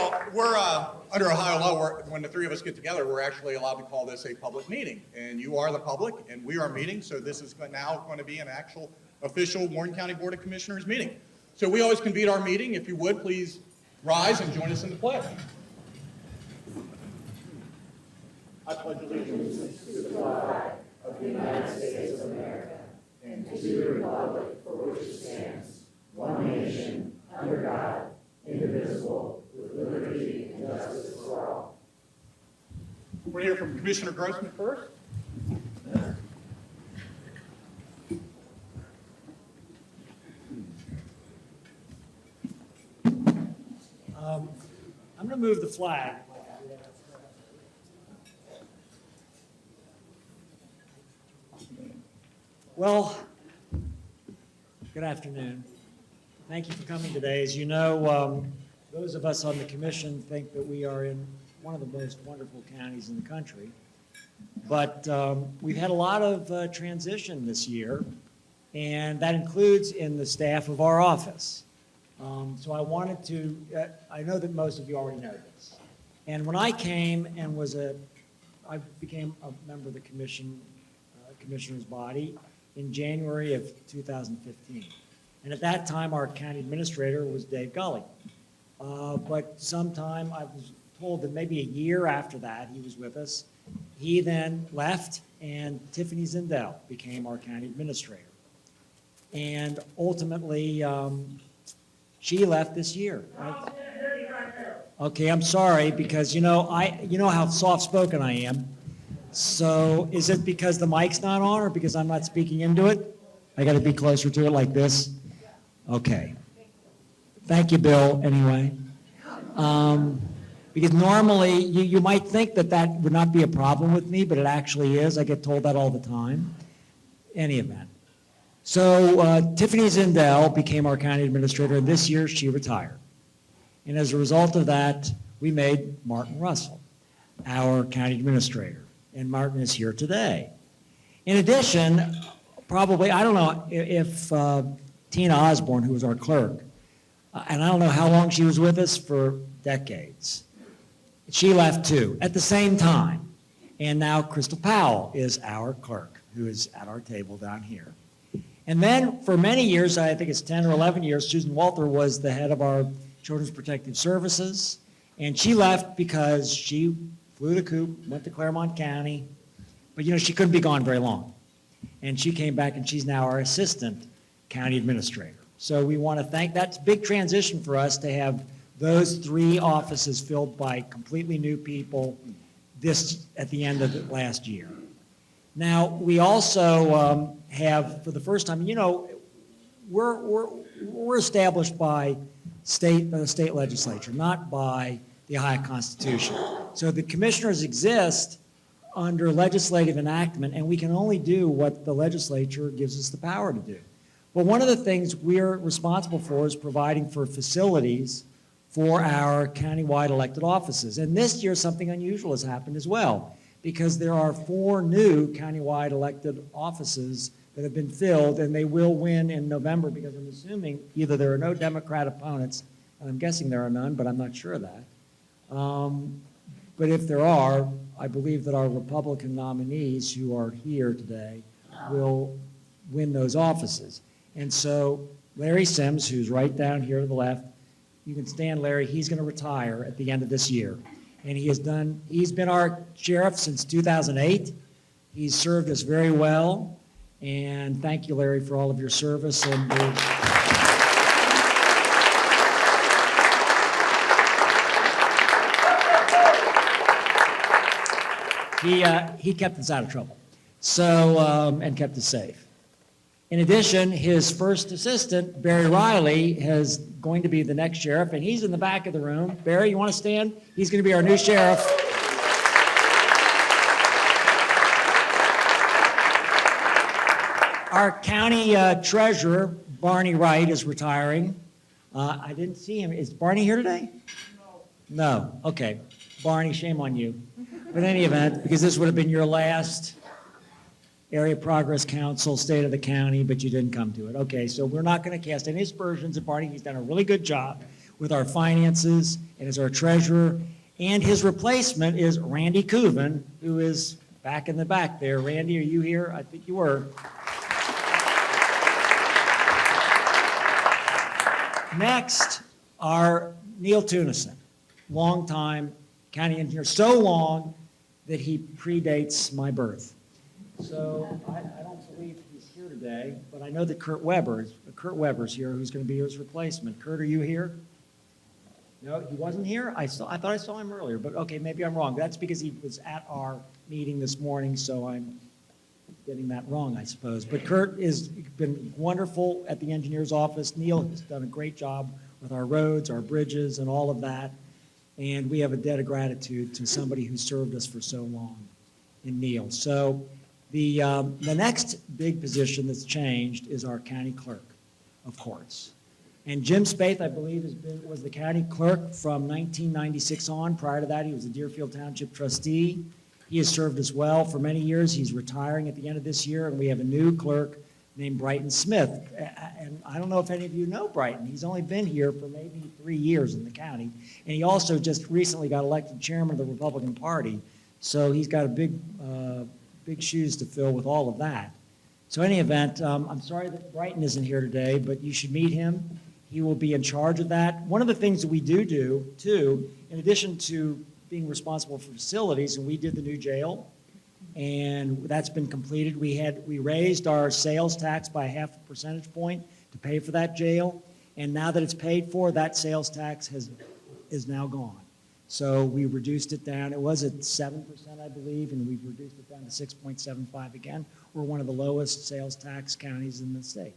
Well, we're under Ohio law, when the three of us get together, we're actually allowed to call this a public meeting. And you are the public, and we are meeting, so this is now going to be an actual official Warren County Board of Commissioners meeting. So we always convene our meeting. If you would, please rise and join us in the pledge. I pledge allegiance to the flag of the United States of America and to the republic for which it stands, one nation, under God, indivisible, with liberty and justice for all. We're here from Commissioner Grossman first. I'm going to move the flag. Well, good afternoon. Thank you for coming today. As you know, those of us on the commission think that we are in one of the most wonderful counties in the country. But we've had a lot of transition this year, and that includes in the staff of our office. So I wanted to, I know that most of you already know this. And when I came and I became a member of the commissioner's body in January of 2015. And at that time, our county administrator was Dave Gully. But sometime, I was told that maybe a year after that, he was with us. He then left, and Tiffany Zindel became our county administrator. And ultimately, she left this year. Right? Okay, I'm sorry, because you know how soft-spoken I am. So is it because the mic's not on or because I'm not speaking into it? I got to be closer to it like this? Okay. Thank you, Bill, anyway. Because normally you might think that would not be a problem with me, but it actually is. I get told that all the time. Any event. So Tiffany Zindel became our county administrator, and this year she retired. And as a result of that, we made Martin Russell our county administrator. And Martin is here today. In addition, probably, I don't know if Tina Osborne, who was our clerk, and I don't know how long she was with us, for decades. She left too, at the same time. And now Crystal Powell is our clerk, who is at our table down here. And then for many years, I think it's 10 or 11 years, Susan Walter was the head of our Children's Protective Services. And she left because she flew the coop, went to Claremont County, but she couldn't be gone very long. And she came back, and she's now our assistant county administrator. So we want to thank, that's a big transition for us to have those three offices filled by completely new people at the end of the last year. Now, we also have, for the first time, we're established by the state legislature, not by the Ohio Constitution. So the commissioners exist under legislative enactment, and we can only do what the legislature gives us the power to do. But one of the things we're responsible for is providing for facilities for our countywide elected offices. And this year, something unusual has happened as well, because there are 4 new countywide elected offices that have been filled, and they will win in November, because I'm assuming either there are no Democrat opponents, and I'm guessing there are none, but I'm not sure of that. But if there are, I believe that our Republican nominees who are here today will win those offices. And so Larry Sims, who's right down here to the left, you can stand, Larry, he's going to retire at the end of this year. And he's been our sheriff since 2008. He's served us very well. And thank you, Larry, for all of your service. And he kept us out of trouble, so and kept us safe. In addition, his first assistant, Barry Riley, is going to be the next sheriff, and he's in the back of the room. Barry, you want to stand? He's going to be our new sheriff. Our county treasurer, Barney Wright, is retiring. I didn't see him. Is Barney here today? No. Okay. Barney, shame on you. But in any event, because this would have been your last Area Progress Council, State of the County, but you didn't come to it. Okay, so we're not going to cast any aspersions at Barney. He's done a really good job. with our finances and is our treasurer. And his replacement is Randy Cooven, who is back in the back there. Randy, are you here? I think you were. Next are Neil Tunison, longtime county engineer, so long that he predates my birth. So I don't believe he's here today, but I know that Kurt Weber's here, who's going to be his replacement. Kurt, are you here? No, he wasn't here? I thought I saw him earlier, but okay, maybe I'm wrong. That's because he was at our meeting this morning, so I'm getting that wrong, I suppose. But Kurt has been wonderful at the engineer's office. Neil has done a great job with our roads, our bridges, and all of that. And we have a debt of gratitude to somebody who served us for so long in Neil. So the next big position that's changed is our county clerk of courts. And Jim Spaeth, I believe, was the county clerk from 1996 on. Prior to that, he was a Deerfield Township trustee. He has served us well for many years. He's retiring at the end of this year, and we have a new clerk named Brighton Smith. And I don't know if any of you know Brighton. He's only been here for maybe 3 years in the county. And he also just recently got elected chairman of the Republican Party. So he's got a big shoes to fill with all of that. So in any event, I'm sorry that Brighton isn't here today, but you should meet him. He will be in charge of that. One of the things that we do, too, in addition to being responsible for facilities, and we did the new jail, and that's been completed. We raised our sales tax by 0.5 percentage point to pay for that jail, and now that it's paid for, that sales tax is now gone. So we reduced it down. It was at 7%, I believe, and we've reduced it down to 6.75 again. We're one of the lowest sales tax counties in the state.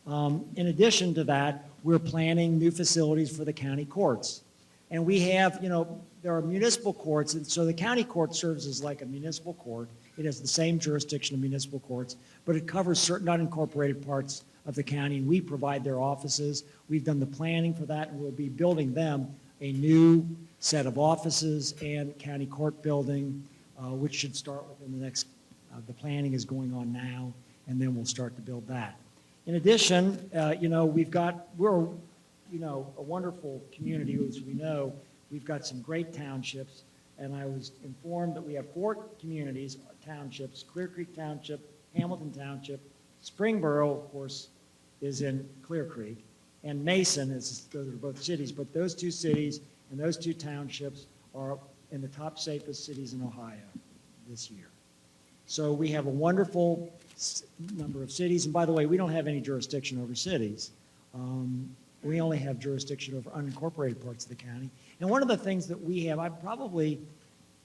In addition to that, we're planning new facilities for the county courts. And we have, there are municipal courts, and so the county court serves as like a municipal court. It has the same jurisdiction of municipal courts, but it covers certain unincorporated parts of the county, and we provide their offices. We've done the planning for that, and we'll be building them a new set of offices and county court building, which should start within the next, the planning is going on now, and then we'll start to build that. In addition, we're a wonderful community, as we know. We've got some great townships, and I was informed that we have 4 communities, townships: Clear Creek Township, Hamilton Township, Springboro, of course, is in Clear Creek, and Mason those are both cities, but those 2 cities and those 2 townships are in the top safest cities in Ohio this year. So we have a wonderful number of cities, and by the way, we don't have any jurisdiction over cities. We only have jurisdiction over unincorporated parts of the county. And one of the things that we have, probably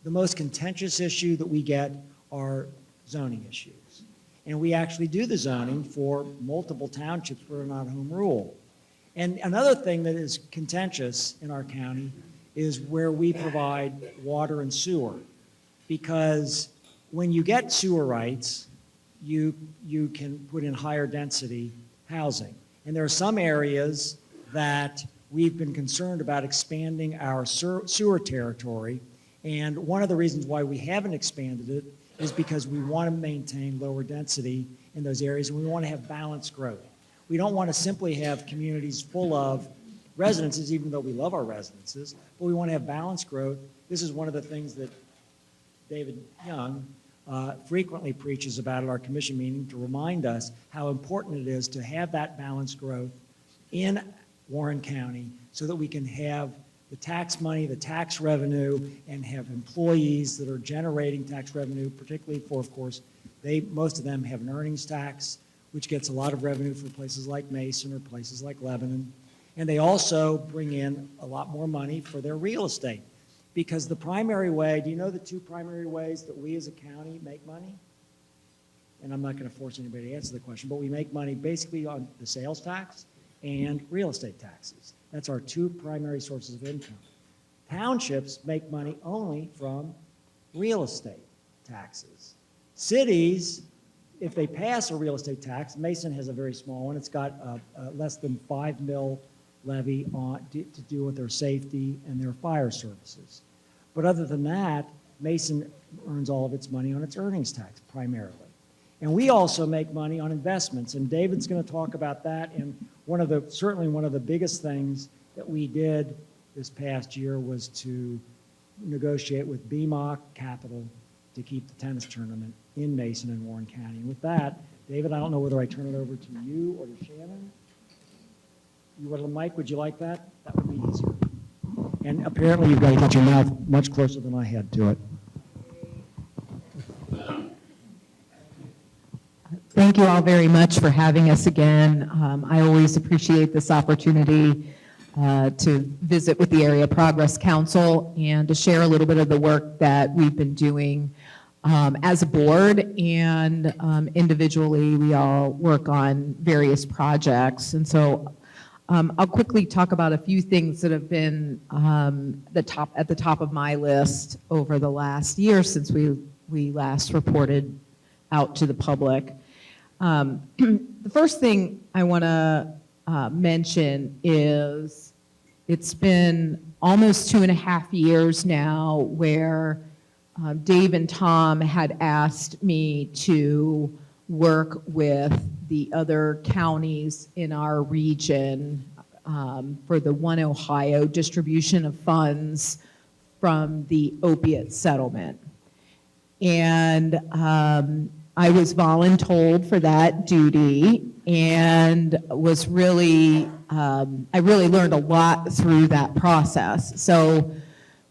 the most contentious issue that we get are zoning issues. And we actually do the zoning for multiple townships where we're not home rule. And another thing that is contentious in our county is where we provide water and sewer. Because when you get sewer rights, you can put in higher density housing. And there are some areas that we've been concerned about expanding our sewer territory. And one of the reasons why we haven't expanded it is because we want to maintain lower density in those areas, and we want to have balanced growth. We don't want to simply have communities full of residences, even though we love our residences, but we want to have balanced growth. This is one of the things that David Young frequently preaches about at our commission meeting, to remind us how important it is to have that balanced growth in Warren County so that we can have the tax money, the tax revenue, and have employees that are generating tax revenue, particularly for, of course, most of them have an earnings tax, which gets a lot of revenue for places like Mason or places like Lebanon. And they also bring in a lot more money for their real estate. Because the primary way, do you know the 2 primary ways that we as a county make money? And I'm not going to force anybody to answer the question, but we make money basically on the sales tax and real estate taxes. That's our 2 primary sources of income. Townships make money only from real estate taxes. Cities, if they pass a real estate tax, Mason has a very small one. It's got less than $5 million levy on to do with their safety and their fire services. But other than that, Mason earns all of its money on its earnings tax primarily. And we also make money on investments, and David's going to talk about that. And certainly one of the biggest things that we did this past year was to negotiate with BMOC Capital to keep the tennis tournament in Mason and Warren County. And with that, David, I don't know whether I turn it over to you or to Shannon. You want the mic? Would you like that? That would be easier. And apparently you've got to get your mouth much closer than I had to it. Thank you all very much for having us again. I always appreciate this opportunity to visit with the Area Progress Council and to share a little bit of the work that we've been doing as a board, and individually we all work on various projects. And so I'll quickly talk about a few things that have been at the top of my list over the last year since we last reported out to the public. The first thing I want to mention is it's been almost 2.5 years now where Dave and Tom had asked me to work with the other counties in our region for the One Ohio distribution of funds from the opiate settlement. And I was voluntold for that duty and was really, I really learned a lot through that process. So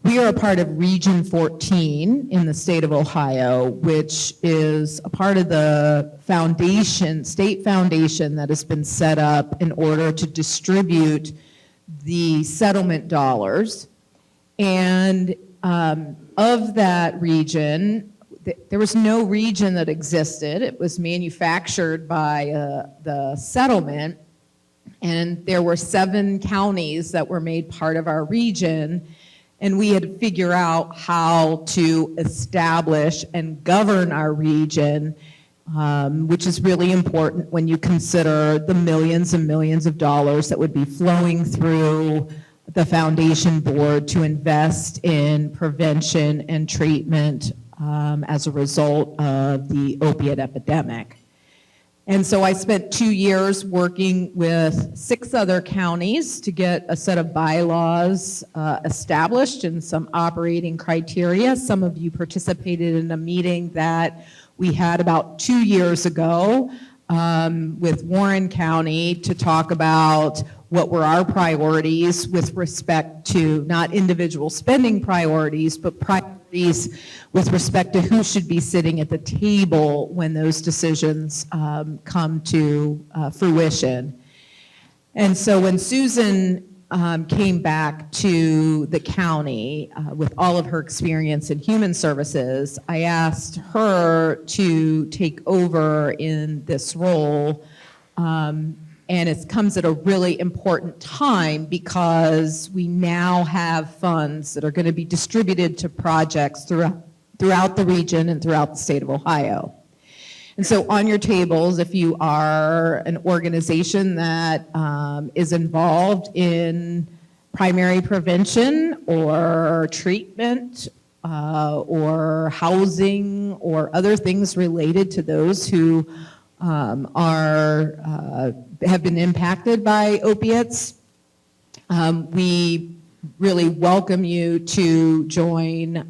we are a part of Region 14 in the state of Ohio, which is a part of the foundation, state foundation that has been set up in order to distribute the settlement dollars. And of that region, there was no region that existed. It was manufactured by the settlement, and there were 7 counties that were made part of our region, and we had to figure out how to establish and govern our region, which is really important when you consider the millions and millions of dollars that would be flowing through the foundation board to invest in prevention and treatment as a result of the opiate epidemic. And so I spent 2 years working with 6 other counties to get a set of bylaws established and some operating criteria. Some of you participated in a meeting that we had about 2 years ago with Warren County to talk about what were our priorities with respect to not individual spending priorities, but priorities with respect to who should be sitting at the table when those decisions come to fruition. And so when Susan came back to the county with all of her experience in human services, I asked her to take over in this role. And it comes at a really important time because we now have funds that are going to be distributed to projects throughout the region and throughout the state of Ohio. And so on your tables, if you are an organization that is involved in primary prevention or treatment or housing or other things related to those who have been impacted by opiates, we really welcome you to join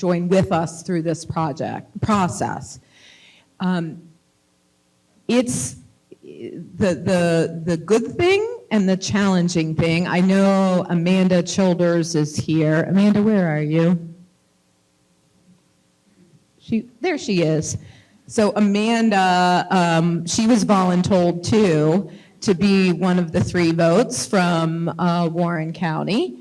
with us through this process. It's the good thing and the challenging thing. I know Amanda Childers is here. Amanda, where are you? There she is. So Amanda, she was voluntold too to be one of the 3 votes from Warren County.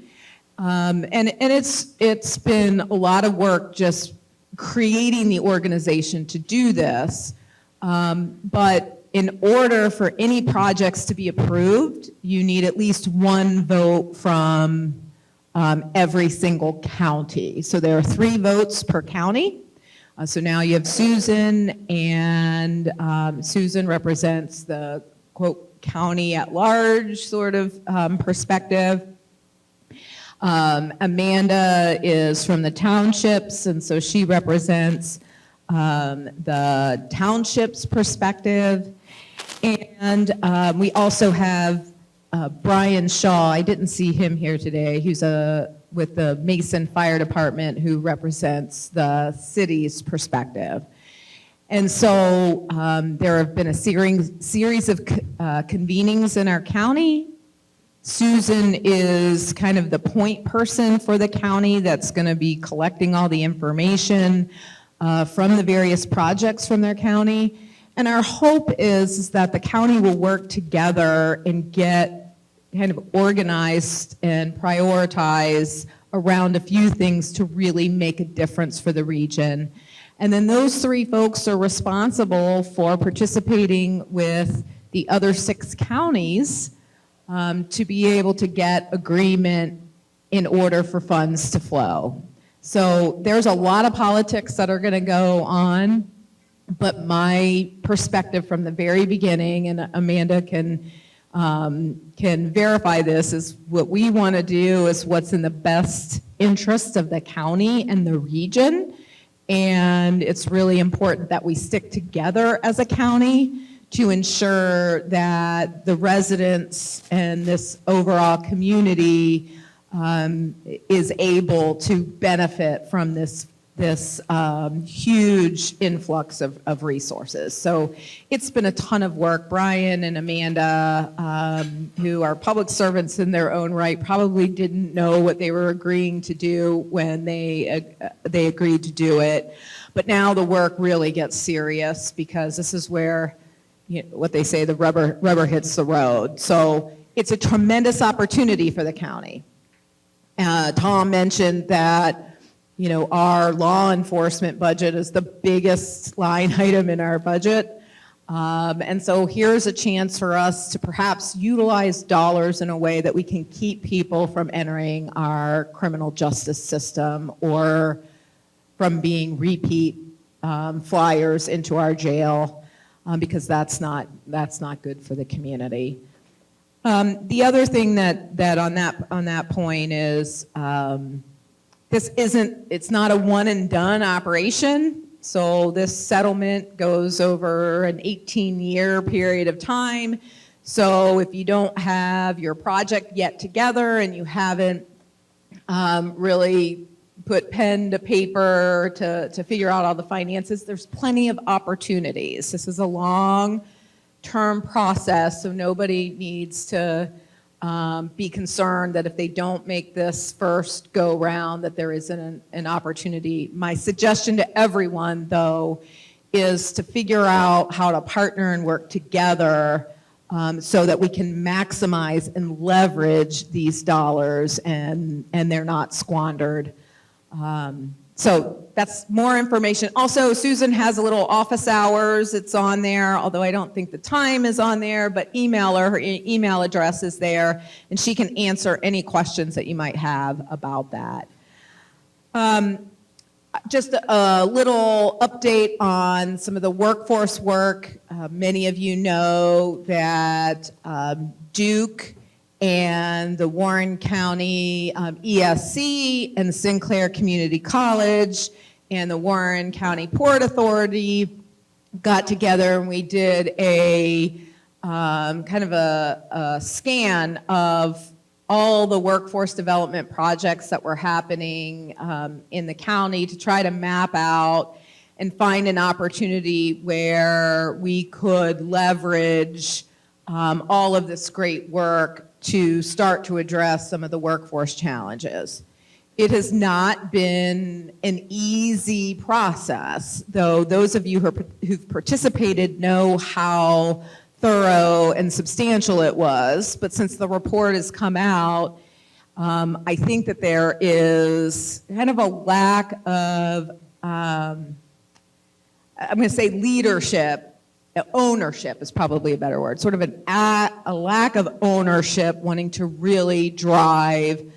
And it's been a lot of work just creating the organization to do this. But in order for any projects to be approved, you need at least 1 vote from every single county. So there are 3 votes per county. So now you have Susan, and Susan represents the, quote, county at large sort of perspective. Amanda is from the townships, and so she represents the township's perspective. And we also have Brian Shaw, I didn't see him here today. He's with the Mason Fire Department who represents the city's perspective. And so there have been a series of convenings in our county. Susan is kind of the point person for the county that's going to be collecting all the information from the various projects from their county. And our hope is that the county will work together and get kind of organized and prioritize around a few things to really make a difference for the region. And then those three folks are responsible for participating with the other 6 counties to be able to get agreement in order for funds to flow. So there's a lot of politics that are going to go on, but my perspective from the very beginning, and Amanda can verify this, is what we want to do is what's in the best interest of the county and the region. And it's really important that we stick together as a county to ensure that the residents and this overall community is able to benefit from this huge influx of resources. So it's been a ton of work. Brian and Amanda, who are public servants in their own right, probably didn't know what they were agreeing to do when they agreed to do it. But now the work really gets serious because this is where, you know, what they say, the rubber hits the road. So it's a tremendous opportunity for the county. Tom mentioned that, you know, our law enforcement budget is the biggest line item in our budget. And so here's a chance for us to perhaps utilize dollars in a way that we can keep people from entering our criminal justice system or from being repeat flyers into our jail, because that's not good for the community. The other thing that on that point is, it's not a one and done operation. So this settlement goes over an 18-year period of time. So if you don't have your project yet together and you haven't really put pen to paper to figure out all the finances, there's plenty of opportunities. This is a long-term process, so nobody needs to be concerned that if they don't make this first go round that there isn't an opportunity. My suggestion to everyone, though, is to figure out how to partner and work together so that we can maximize and leverage these dollars and they're not squandered. So that's more information. Also, Susan has a little office hours. It's on there, although I don't think the time is on there, but email her. Her email address is there, and she can answer any questions that you might have about that. Just a little update on some of the workforce work. Many of you know that Duke and the Warren County ESC and Sinclair Community College and the Warren County Port Authority got together and we did a kind of a scan of all the workforce development projects that were happening in the county to try to map out and find an opportunity where we could leverage all of this great work to start to address some of the workforce challenges. It has not been an easy process, though those of you who've participated know how thorough and substantial it was. But since the report has come out, I think that there is kind of a lack of, I'm going to say leadership. Ownership is probably a better word, sort of a lack of ownership, wanting to really drive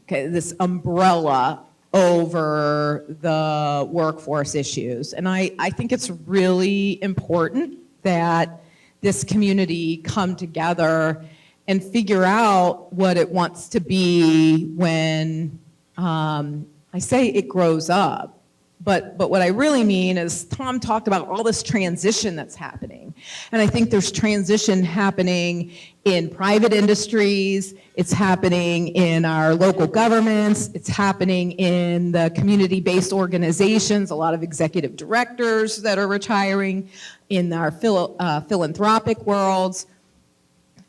this umbrella over the workforce issues. And I think it's really important that this community come together and figure out what it wants to be when, I say it grows up. But what I really mean is Tom talked about all this transition that's happening. And I think there's transition happening in private industries, it's happening in our local governments, it's happening in the community-based organizations, a lot of executive directors that are retiring, in our philanthropic worlds.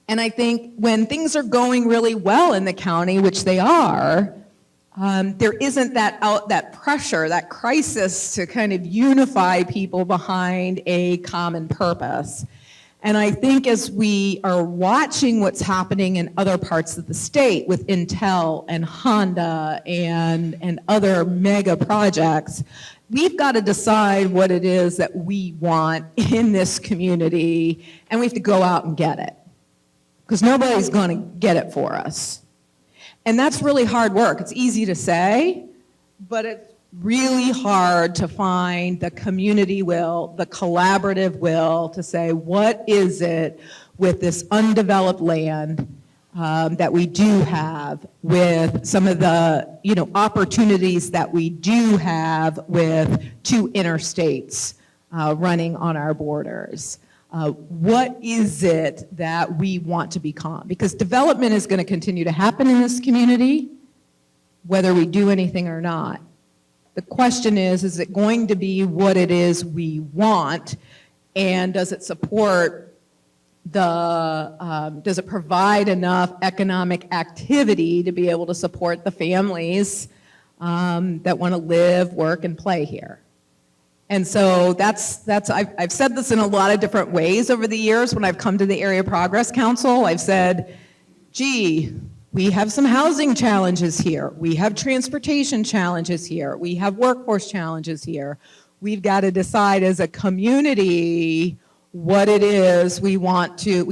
And I think when things are going really well in the county, which they are, there isn't that pressure, that crisis to kind of unify people behind a common purpose. And I think as we are watching what's happening in other parts of the state with Intel and Honda and other mega projects, we've got to decide what it is that we want in this community, and we have to go out and get it, because nobody's going to get it for us. And that's really hard work. It's easy to say, but it's really hard to find the community will, the collaborative will to say, what is it with this undeveloped land that we do have, with some of the opportunities that we do have with two interstates running on our borders. What is it that we want to become? Because development is going to continue to happen in this community, whether we do anything or not. The question is it going to be what it is we want, and does it support does it provide enough economic activity to be able to support the families that want to live, work, and play here? And so I've said this in a lot of different ways over the years when I've come to the Area Progress Council. I've said, gee, we have some housing challenges here. We have transportation challenges here. We have workforce challenges here. We've got to decide as a community what it is we want to,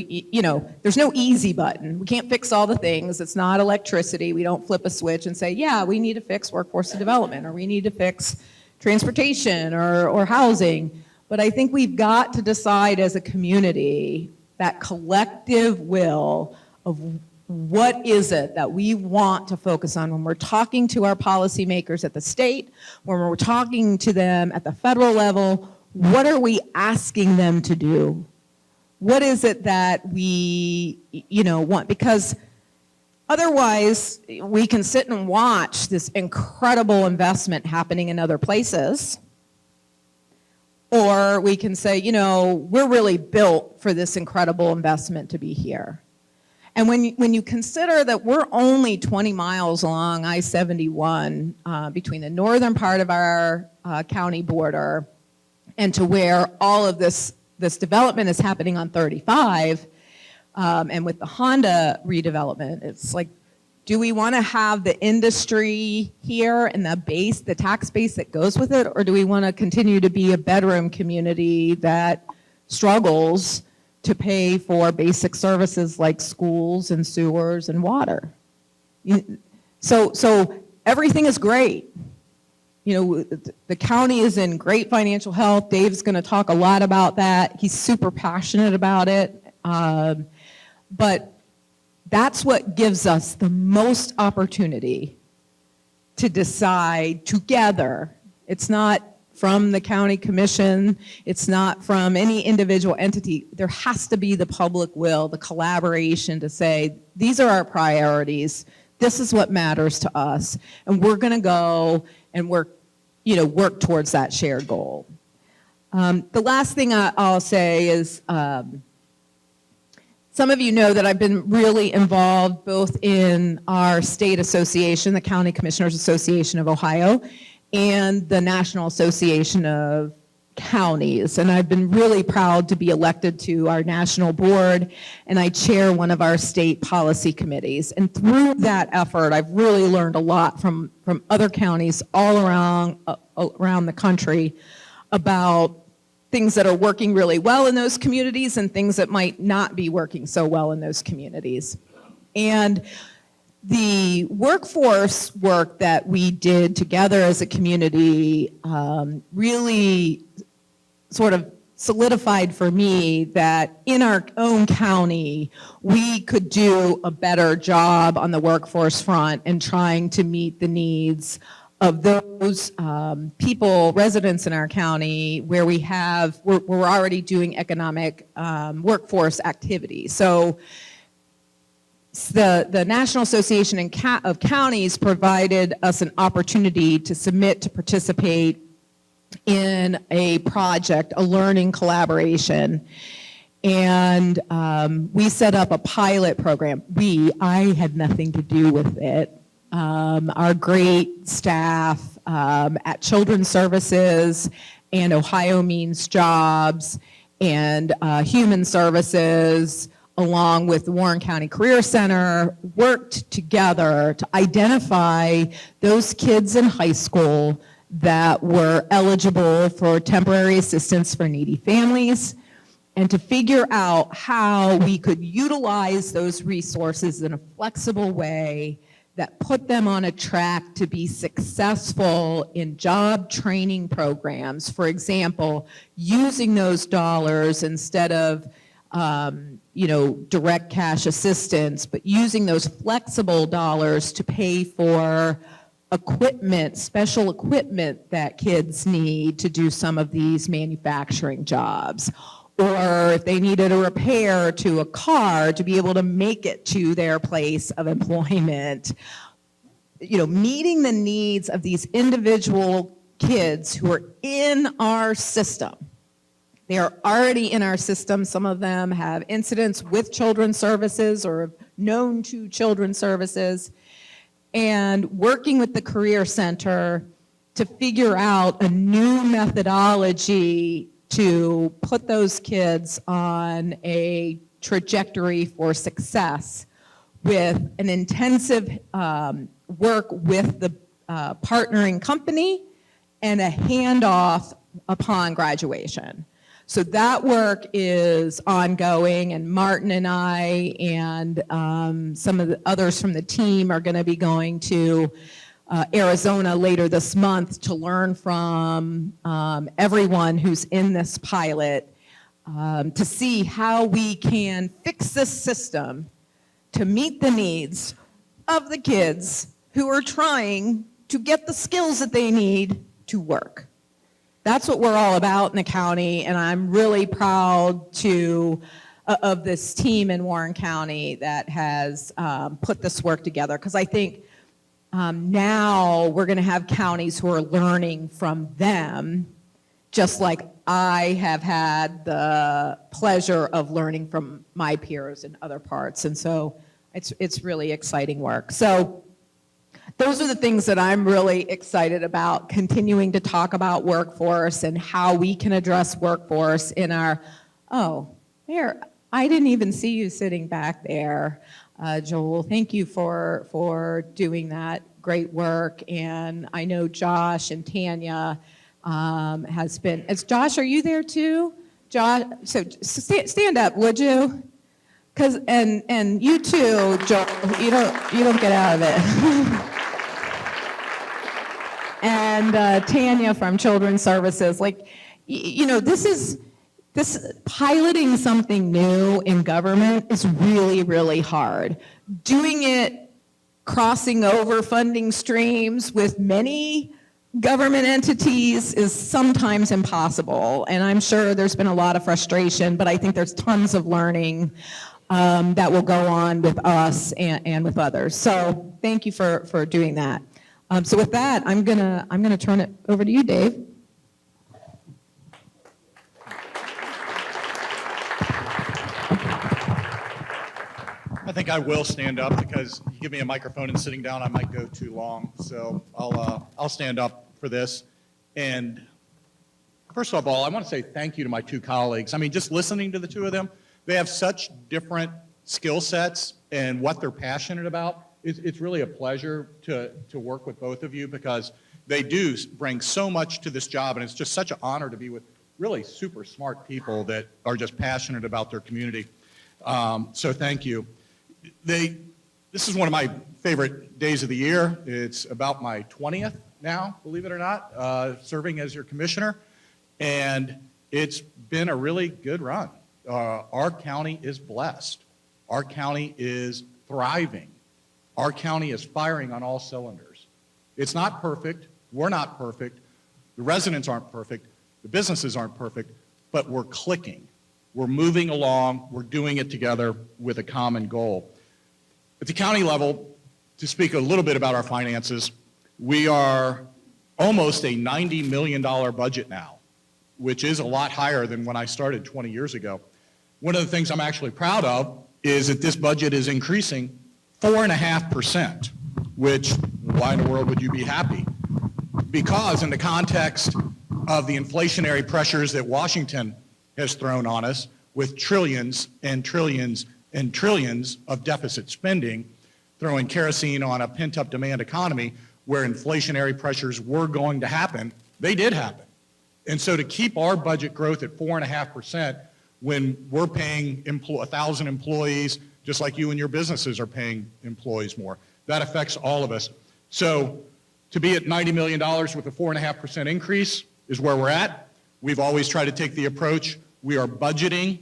there's no easy button. We can't fix all the things. It's not electricity. We don't flip a switch and say, yeah, we need to fix workforce development, or we need to fix transportation or housing. But I think we've got to decide as a community that collective will of what is it that we want to focus on when we're talking to our policymakers at the state, when we're talking to them at the federal level. What are we asking them to do? What is it that we want? Because otherwise, we can sit and watch this incredible investment happening in other places, or we can say, we're really built for this incredible investment to be here. And when you consider that we're only 20 miles along I-71 between the northern part of our county border and to where all of this development is happening on 35, and with the Honda redevelopment, it's like, do we want to have the industry here and the tax base that goes with it, or do we want to continue to be a bedroom community that struggles to pay for basic services like schools and sewers and water? So everything is great. The county is in great financial health. Dave's going to talk a lot about that. He's super passionate about it. But that's what gives us the most opportunity to decide together. It's not from the county commission. It's not from any individual entity. There has to be the public will, the collaboration to say, these are our priorities. This is what matters to us. And we're going to go and work towards that shared goal. The last thing I'll say is, some of you know that I've been really involved both in our state association, the County Commissioners Association of Ohio, and the National Association of Counties. And I've been really proud to be elected to our national board, and I chair one of our state policy committees. And through that effort, I've really learned a lot from other counties all around the country about things that are working really well in those communities and things that might not be working so well in those communities. And the workforce work that we did together as a community really sort of solidified for me that in our own county, we could do a better job on the workforce front and trying to meet the needs of those people, residents in our county, where we're already doing economic workforce activity. So the National Association of Counties provided us an opportunity to submit to participate in a project, a learning collaboration. And we set up a pilot program. I had nothing to do with it. Our great staff at Children's Services and Ohio Means Jobs and Human Services, along with the Warren County Career Center, worked together to identify those kids in high school that were eligible for temporary assistance for needy families, and to figure out how we could utilize those resources in a flexible way that put them on a track to be successful in job training programs. For example, using those dollars instead of direct cash assistance, but using those flexible dollars to pay for equipment, special equipment that kids need to do some of these manufacturing jobs. Or if they needed a repair to a car to be able to make it to their place of employment. Meeting the needs of these individual kids who are in our system. They are already in our system. Some of them have incidents with Children's Services or known to Children's Services. And working with the Career Center to figure out a new methodology to put those kids on a trajectory for success with an intensive work with the partnering company and a handoff upon graduation. So that work is ongoing, and Martin and I and some of the others from the team are going to be going to Arizona later this month to learn from everyone who's in this pilot to see how we can fix this system to meet the needs of the kids who are trying to get the skills that they need to work. That's what we're all about in the county, and I'm really proud of this team in Warren County that has put this work together, because I think now we're going to have counties who are learning from them, just like I have had the pleasure of learning from my peers in other parts. And so it's really exciting work. So those are the things that I'm really excited about, continuing to talk about workforce and how we can address workforce in our, I didn't even see you sitting back there. Joel, thank you for doing that great work. And I know Josh and Tanya Josh, are you there too? Josh, so stand up, would you? And you too, Joel, you don't get out of it. And Tanya from Children's Services, this piloting something new in government is really, really hard. Doing it, crossing over funding streams with many government entities is sometimes impossible. And I'm sure there's been a lot of frustration, but I think there's tons of learning that will go on with us and with others. So thank you for doing that. So with that, I'm gonna turn it over to you, Dave. I think I will stand up, because you give me a microphone and sitting down, I might go too long. So I'll stand up for this. And first of all, I want to say thank you to my two colleagues. I mean, just listening to the two of them, they have such different skill sets and what they're passionate about. It's really a pleasure to work with both of you, because they do bring so much to this job, and it's just such an honor to be with really super smart people that are just passionate about their community. So thank you. This is one of my favorite days of the year. It's about my 20th now, believe it or not, serving as your commissioner, and it's been a really good run. Our county is blessed. Our county is thriving. Our county is firing on all cylinders. It's not perfect. We're not perfect. The residents aren't perfect. The businesses aren't perfect, but we're clicking. We're moving along. We're doing it together with a common goal. At the county level, to speak a little bit about our finances, we are almost a $90 million budget now, which is a lot higher than when I started 20 years ago. One of the things I'm actually proud of is that this budget is increasing 4.5%, which, why in the world would you be happy? Because in the context of the inflationary pressures that Washington has thrown on us with trillions and trillions and trillions of deficit spending, throwing kerosene on a pent-up demand economy where inflationary pressures were going to happen, they did happen. And so to keep our budget growth at 4.5% when we're paying 1,000 employees, just like you and your businesses are paying employees more, that affects all of us. So to be at $90 million with a 4.5% increase is where we're at. We've always tried to take the approach, we are budgeting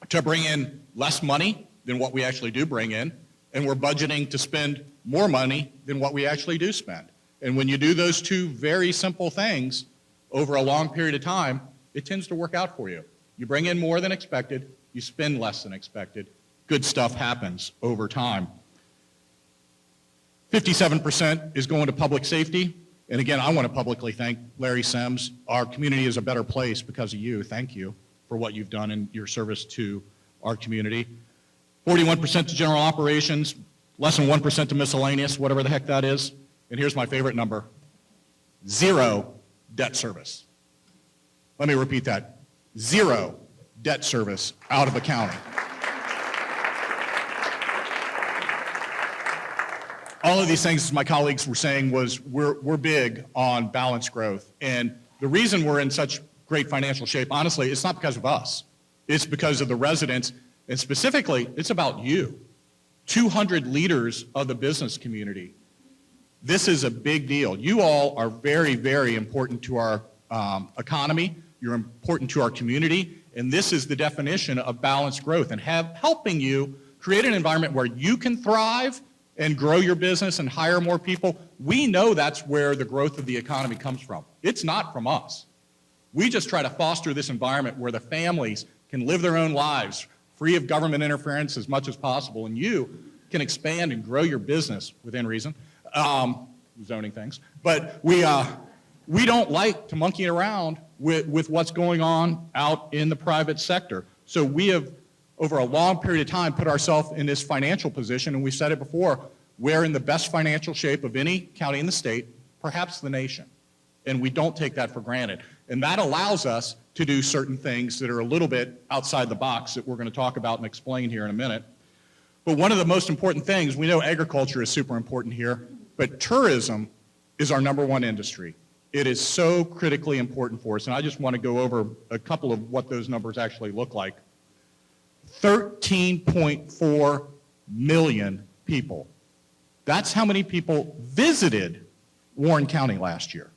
to bring in less money than what we actually do bring in, and we're budgeting to spend more money than what we actually do spend. And when you do those two very simple things over a long period of time, it tends to work out for you. You bring in more than expected, you spend less than expected, good stuff happens over time. 57% is going to public safety. And again, I want to publicly thank Larry Sims. Our community is a better place because of you. Thank you for what you've done in your service to our community. 41% to general operations, less than 1% to miscellaneous, whatever the heck that is. And here's my favorite number, 0 debt service. Let me repeat that, 0 debt service out of the county. All of these things, as my colleagues were saying, was we're big on balanced growth. And the reason we're in such great financial shape, honestly, it's not because of us. It's because of the residents, and specifically, it's about you. 200 leaders of the business community. This is a big deal. You all are very, very important to our economy. You're important to our community. And this is the definition of balanced growth, and helping you create an environment where you can thrive and grow your business and hire more people. We know that's where the growth of the economy comes from. It's not from us. We just try to foster this environment where the families can live their own lives free of government interference as much as possible, and you can expand and grow your business within reason, zoning things. But we don't like to monkey around with what's going on out in the private sector. So we have, over a long period of time, put ourselves in this financial position, and we've said it before, we're in the best financial shape of any county in the state, perhaps the nation. And we don't take that for granted. And that allows us to do certain things that are a little bit outside the box that we're going to talk about and explain here in a minute. But one of the most important things, we know agriculture is super important here, but tourism is our #1 industry. It is so critically important for us, and I just want to go over a couple of what those numbers actually look like. 13.4 million people. That's how many people visited Warren County last year.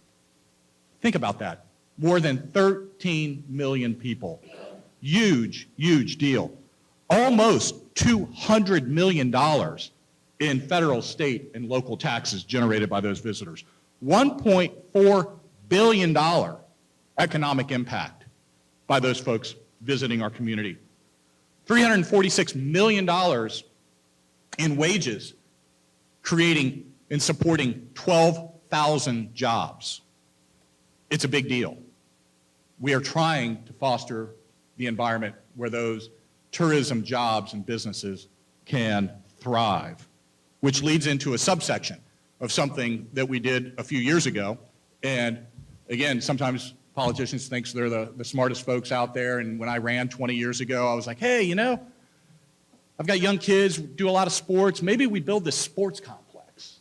Think about that. More than 13 million people. Huge, huge deal. Almost $200 million in federal, state, and local taxes generated by those visitors. $1.4 billion economic impact by those folks visiting our community. $346 million in wages, creating and supporting 12,000 jobs. It's a big deal. We are trying to foster the environment where those tourism jobs and businesses can thrive, which leads into a subsection of something that we did a few years ago. And again, sometimes politicians think they're the smartest folks out there, and when I ran 20 years ago, I was like, hey, you know, I've got young kids, do a lot of sports, maybe we build this sports complex.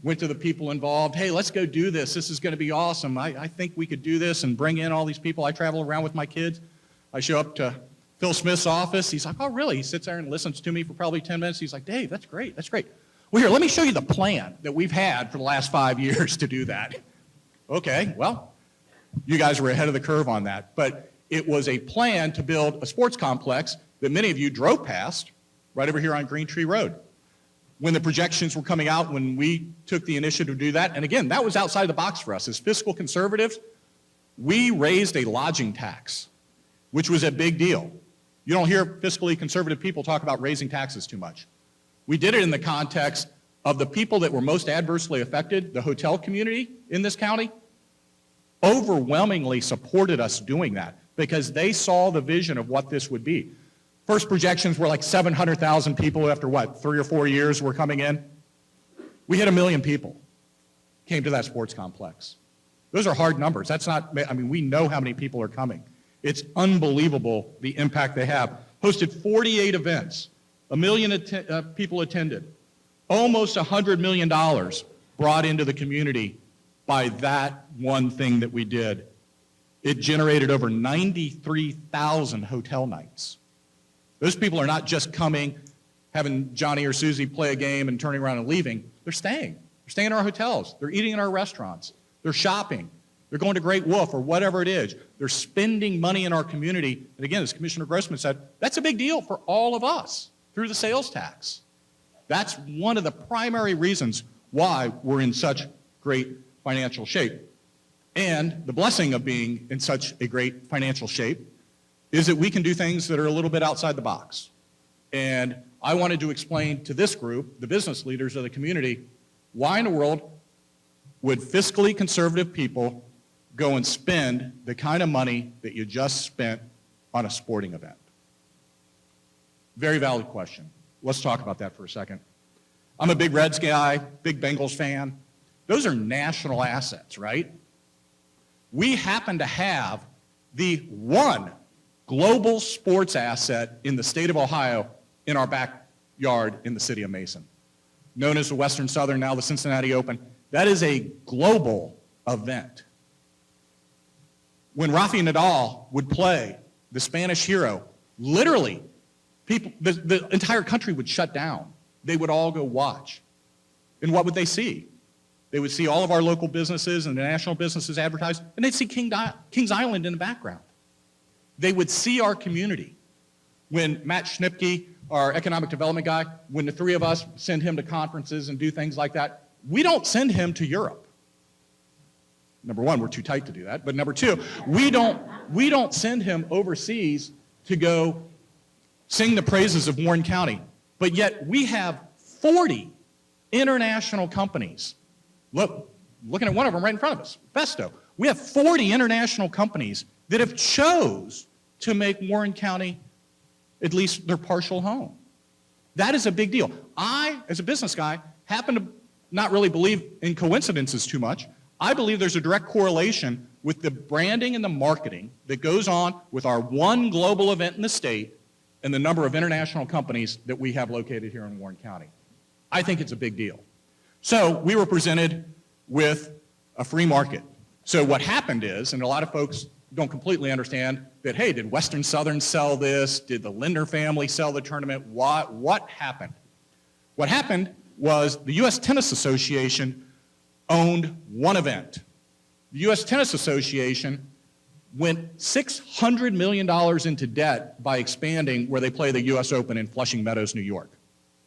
Went to the people involved, hey, let's go do this, this is gonna be awesome, I think we could do this and bring in all these people. I travel around with my kids. I show up to Phil Smith's office, he's like, oh really? He sits there and listens to me for probably 10 minutes. He's like, Dave, that's great, that's great. Well, here, let me show you the plan that we've had for the last 5 years to do that. Okay, well, you guys were ahead of the curve on that, but it was a plan to build a sports complex that many of you drove past right over here on Green Tree Road. when the projections were coming out, when we took the initiative to do that, and again, that was outside the box for us. As fiscal conservatives, we raised a lodging tax, which was a big deal. You don't hear fiscally conservative people talk about raising taxes too much. We did it in the context of the people that were most adversely affected, the hotel community in this county, overwhelmingly supported us doing that because they saw the vision of what this would be. First projections were like 700,000 people after what, 3 or 4 years were coming in? We hit 1 million people came to that sports complex. Those are hard numbers. That's not, I mean, we know how many people are coming. It's unbelievable the impact they have. Hosted 48 events, 1 million people attended, almost $100 million brought into the community by that one thing that we did. It generated over 93,000 hotel nights. Those people are not just coming, having Johnny or Susie play a game and turning around and leaving. They're staying. They're staying in our hotels. They're eating in our restaurants. They're shopping. They're going to Great Wolf or whatever it is. They're spending money in our community. And again, as Commissioner Grossman said, that's a big deal for all of us through the sales tax. That's one of the primary reasons why we're in such great financial shape. And the blessing of being in such a great financial shape is that we can do things that are a little bit outside the box. And I wanted to explain to this group, the business leaders of the community, why in the world would fiscally conservative people go and spend the kind of money that you just spent on a sporting event? Very valid question. Let's talk about that for a second. I'm a big Reds guy, big Bengals fan. Those are national assets, right? We happen to have the one global sports asset in the state of Ohio in our backyard in the city of Mason, known as the Western Southern, now the Cincinnati Open. That is a global event. When Rafael Nadal would play, the Spanish hero, literally, people, the entire country would shut down. They would all go watch. And what would they see? They would see all of our local businesses and the national businesses advertised, and they'd see Kings Island in the background. They would see our community. When Matt Schnipke, our economic development guy, when the three of us send him to conferences and do things like that, we don't send him to Europe. Number one, we're too tight to do that. But number two, we don't send him overseas to go sing the praises of Warren County. But yet we have 40 international companies. Looking at one of them right in front of us, Festo. We have 40 international companies that have chose to make Warren County at least their partial home. That is a big deal. I, as a business guy, happen to not really believe in coincidences too much. I believe there's a direct correlation with the branding and the marketing that goes on with our one global event in the state and the number of international companies that we have located here in Warren County. I think it's a big deal. So we were presented with a free market. So what happened is, and a lot of folks don't completely understand that, hey, did Western Southern sell this? Did the Linder family sell the tournament? What happened? What happened was the U.S. Tennis Association owned one event. The U.S. Tennis Association went $600 million into debt by expanding where they play the U.S. Open in Flushing Meadows, New York.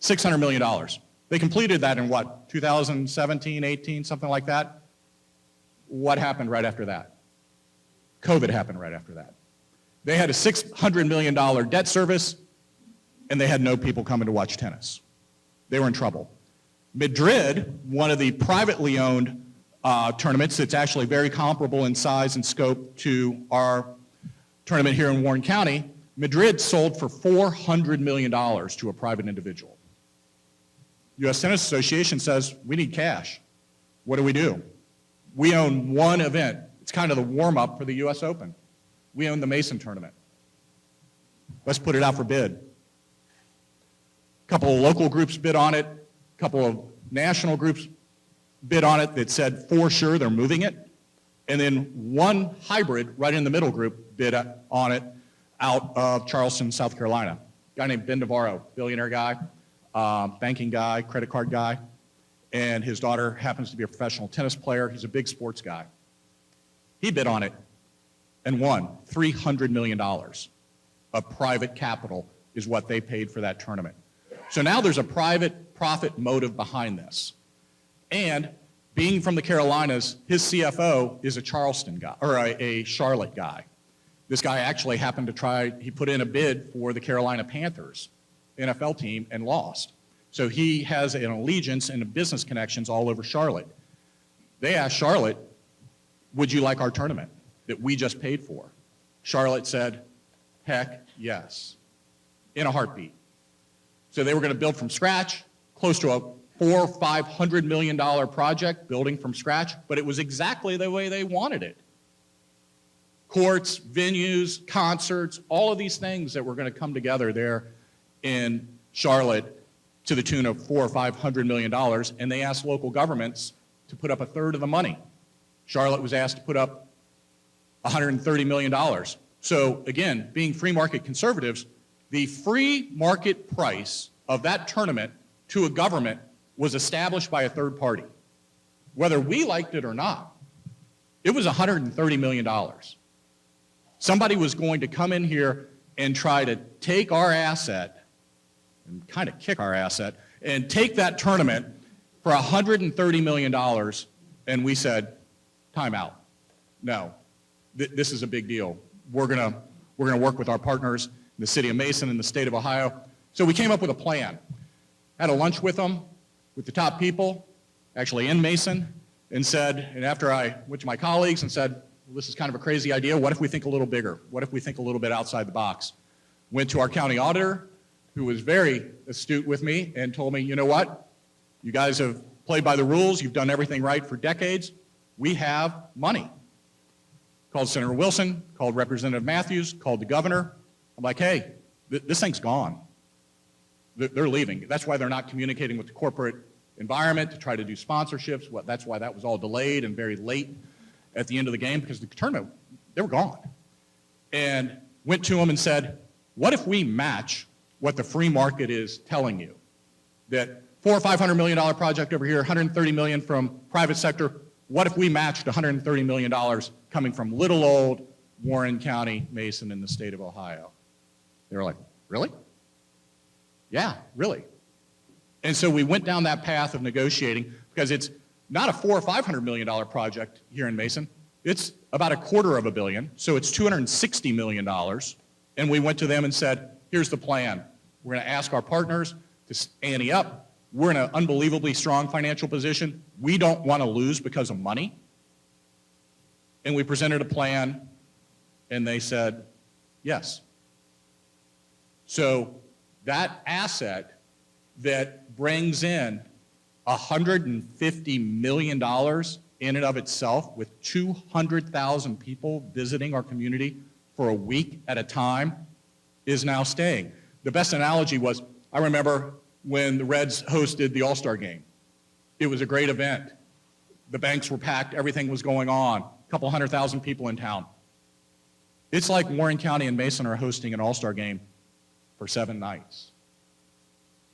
$600 million. They completed that in what, 2017, 18, something like that? What happened right after that? COVID happened right after that. They had a $600 million debt service, and they had no people coming to watch tennis. They were in trouble. Madrid, one of the privately owned tournaments that's actually very comparable in size and scope to our tournament here in Warren County, Madrid sold for $400 million to a private individual. U.S. Tennis Association says, we need cash. What do? We own one event. It's kind of the warm-up for the U.S. Open. We own the Mason tournament. Let's put it out for bid. A couple of local groups bid on it. A couple of national groups bid on it that said for sure they're moving it. And then one hybrid right in the middle group bid on it out of Charleston, South Carolina. A guy named Ben Navarro, billionaire guy, banking guy, credit card guy. And his daughter happens to be a professional tennis player. He's a big sports guy. He bid on it and won $300 million of private capital is what they paid for that tournament. So now there's a private profit motive behind this. And being from the Carolinas, his CFO is a Charleston guy, or a Charlotte guy. This guy actually happened to he put in a bid for the Carolina Panthers NFL team and lost. So he has an allegiance and business connections all over Charlotte. They asked Charlotte, would you like our tournament that we just paid for? Charlotte said, heck yes, in a heartbeat. So they were going to build from scratch, close to a $400 or $500 million project, building from scratch, but it was exactly the way they wanted it. Courts, venues, concerts, all of these things that were going to come together there in Charlotte to the tune of $400 or $500 million, and they asked local governments to put up a third of the money. Charlotte was asked to put up $130 million. So again, being free market conservatives, the free market price of that tournament to a government was established by a third party. Whether we liked it or not, it was $130 million. Somebody was going to come in here and try to take our asset, and kind of kick our asset, and take that tournament for $130 million, and we said, time out. No, this is a big deal. We're gonna work with our partners in the city of Mason and the state of Ohio. So we came up with a plan. Had a lunch with them, with the top people, actually in Mason, and after I went to my colleagues and said, well, this is kind of a crazy idea. What if we think a little bigger? What if we think a little bit outside the box? Went to our county auditor, who was very astute with me, and told me, you know what? You guys have played by the rules. You've done everything right for decades. We have money. Called Senator Wilson, called Representative Matthews, called the governor. I'm like, hey, this thing's gone. They're leaving. That's why they're not communicating with the corporate environment to try to do sponsorships. That's why that was all delayed and very late at the end of the game, because the tournament, they were gone. And went to them and said, what if we match what the free market is telling you? That $400 or $500 million project over here, $130 million from private sector. What if we matched $130 million coming from little old Warren County, Mason, in the state of Ohio? They were like, really? Yeah, really. And so we went down that path of negotiating, because it's not a $400 or $500 million project here in Mason. It's about $250 million, so it's $260 million. And we went to them and said, here's the plan. We're going to ask our partners to ante up. We're in an unbelievably strong financial position. We don't want to lose because of money. And we presented a plan, and they said, yes. So that asset that brings in $150 million in and of itself, with 200,000 people visiting our community for a week at a time, is now staying. The best analogy was, I remember when the Reds hosted the All-Star game. It was a great event. The banks were packed, everything was going on, a couple 100,000 people in town. It's like Warren County and Mason are hosting an All-Star game for 7 nights.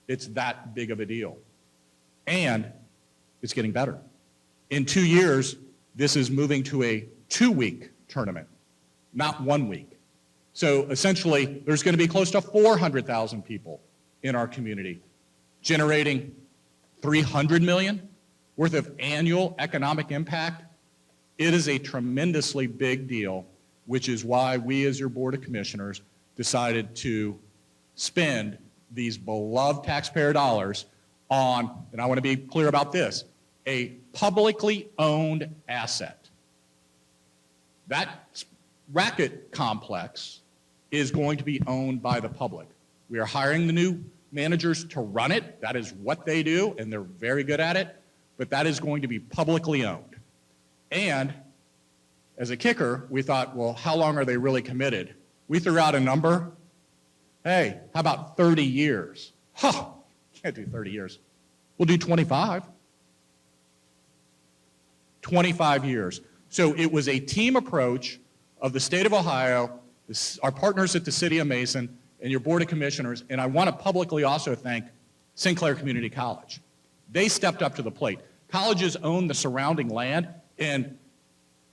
It's that big of a deal. And it's getting better. In 2 years, this is moving to a 2-week tournament, not 1 week. So essentially, there's going to be close to 400,000 people in our community, generating $300 million worth of annual economic impact. It is a tremendously big deal, which is why we, as your Board of Commissioners, decided to spend these beloved taxpayer dollars on, and I want to be clear about this, a publicly owned asset. That racket complex is going to be owned by the public. We are hiring the new managers to run it. That is what they do, and they're very good at it, but that is going to be publicly owned. And as a kicker, we thought, well, how long are they really committed? We threw out a number. Hey, how about 30 years? Huh, can't do 30 years. We'll do 25. 25 years. So it was a team approach of the state of Ohio, our partners at the city of Mason, and your Board of Commissioners, and I want to publicly also thank Sinclair Community College. They stepped up to the plate. Colleges own the surrounding land, and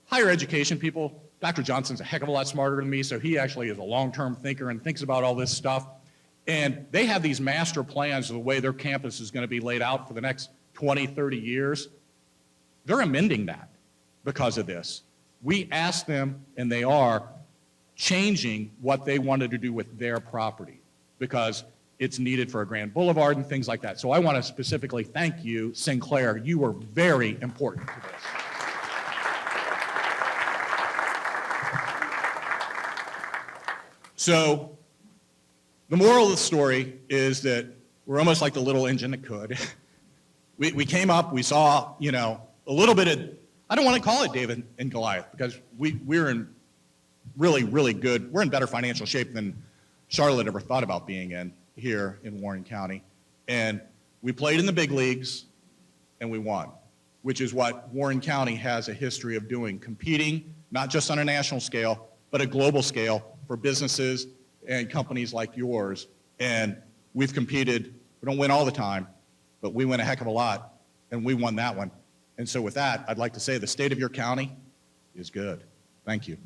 higher education people, Dr. Johnson's a heck of a lot smarter than me, so he actually is a long-term thinker and thinks about all this stuff. And they have these master plans of the way their campus is going to be laid out for the next 20, 30 years. They're amending that because of this. We asked them, and they are changing what they wanted to do with their property because it's needed for a grand boulevard and things like that. So I want to specifically thank you, Sinclair. You were very important to this. So the moral of the story is that we're almost like the little engine that could. We came up, we saw, you know, a little bit of, I don't want to call it David and Goliath because we're in really, really good, we're in better financial shape than Charlotte ever thought about being in here in Warren County. And we played in the big leagues and we won, which is what Warren County has a history of doing, competing not just on a national scale, but a global scale for businesses and companies like yours. And we've competed, we don't win all the time, but we win a heck of a lot, and we won that one. And so with that, I'd like to say the state of your county is good. Thank you.